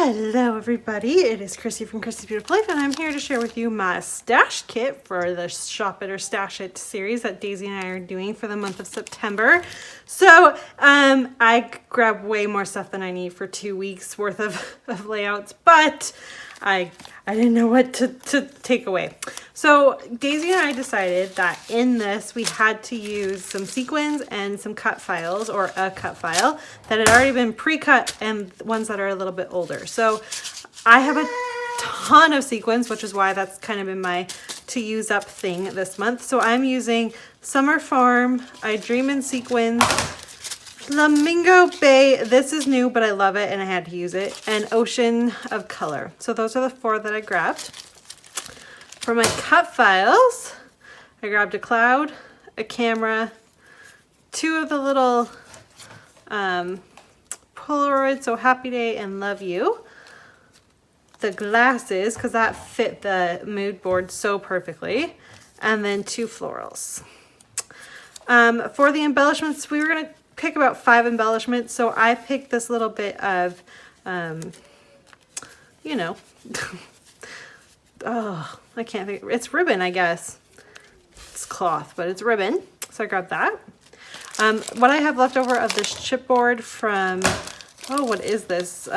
Hello everybody, it is Chrissy from Chrissy's Beautiful Life and I'm here to share with you my stash kit for the Shop It or Stash It series that Daisy and I are doing for the month of September. So I grabbed way more stuff than I need for 2 weeks worth of layouts, but I didn't know what to take away. So Daisy and I decided that in this we had to use some sequins and some cut files, or a cut file that had already been pre-cut and ones that are a little bit older. So I have a ton of sequins, which is why that's kind of been my to use up thing this month. So I'm using Summer Farm, I Dream in Sequins, Flamingo Bay, this is new but I love it and I had to use it, and Ocean of Color. So those are the 4 that I grabbed. For my cut files, I grabbed a cloud, a camera, 2 of the little Polaroid, so Happy Day and Love You, the glasses because that fit the mood board so perfectly, and then 2 florals. For the embellishments, we were going to pick about 5 embellishments, so I picked this little bit of you know, oh, I can't think, it's ribbon, I guess. It's cloth, but it's ribbon, so I grabbed that. What I have left over of this chipboard from, oh, what is this?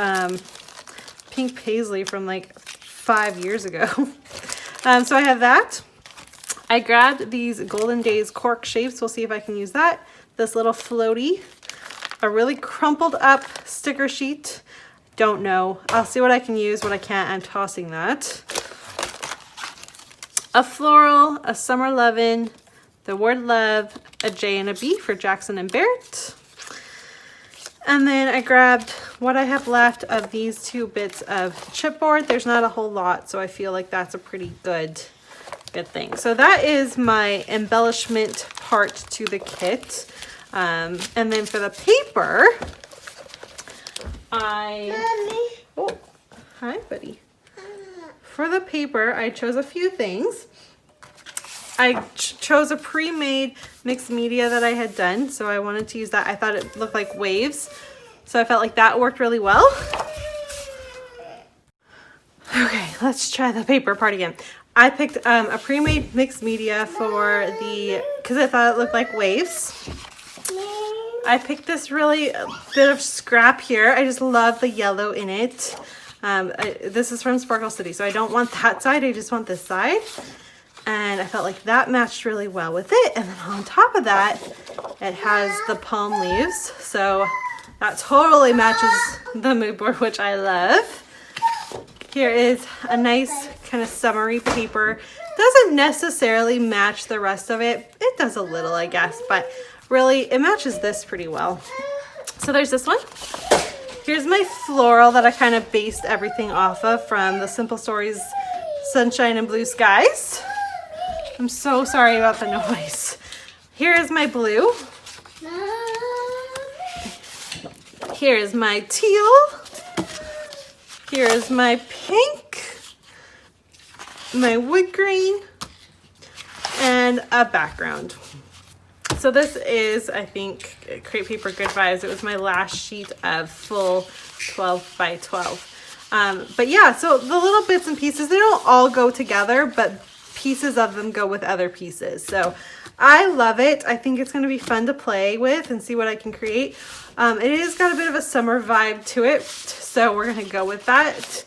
Pink Paisley from like 5 years ago. So I have that. I grabbed these Golden Days cork shapes. We'll see if I can use that. This little floaty, a really crumpled up sticker sheet. Don't know. I'll see what I can use. What I can't, I'm tossing that. A floral, a Summer Lovin', the word love, a J and a B for Jackson and Barrett. And then I grabbed what I have left of these 2 bits of chipboard. There's not a whole lot, so I feel like that's a pretty good thing. So that is my embellishment part to the kit. And then for the paper, oh, hi buddy. For the paper, I chose a few things. I chose a pre-made mixed media that I had done, so I wanted to use that. I thought it looked like waves, so I felt like that worked really well. Okay, let's try the paper part again. I picked a pre-made mixed media for because I thought it looked like waves. I picked this really bit of scrap here. I just love the yellow in it. This is from Sparkle City, so I don't want that side, I just want this side. And I felt like that matched really well with it. And then on top of that, it has the palm leaves. So that totally matches the mood board, which I love. Here is a nice kind of summery paper. Doesn't necessarily match the rest of it. It does a little, I guess, but really it matches this pretty well. So there's this one. Here's my floral that I kind of based everything off of from the Simple Stories Sunshine and Blue Skies. I'm so sorry about the noise. Here is my blue. Here is my teal. Here is my pink, my wood green, and a background. So this is, I think, Create Paper Good Vibes. It was my last sheet of full 12 by 12. But yeah, so the little bits and pieces, they don't all go together, but pieces of them go with other pieces. So I love it. I think it's going to be fun to play with and see what I can create. It is got a bit of a summer vibe to it, so we're going to go with that.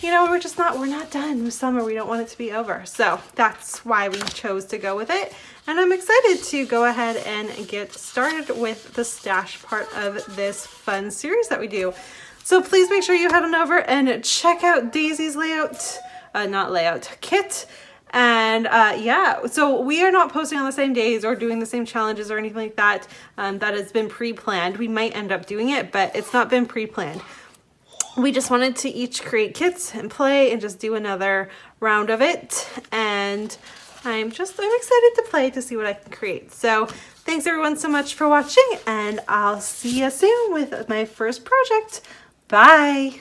You know, we're not done with summer. We don't want it to be over. So that's why we chose to go with it. And I'm excited to go ahead and get started with the stash part of this fun series that we do. So please make sure you head on over and check out Daisy's kit. And yeah, so we are not posting on the same days or doing the same challenges or anything like that. That has been pre-planned. We might end up doing it, but it's not been pre-planned. We just wanted to each create kits and play and just do another round of it. And I'm excited to play to see what I can create. So thanks everyone so much for watching, and I'll see you soon with my first project. Bye.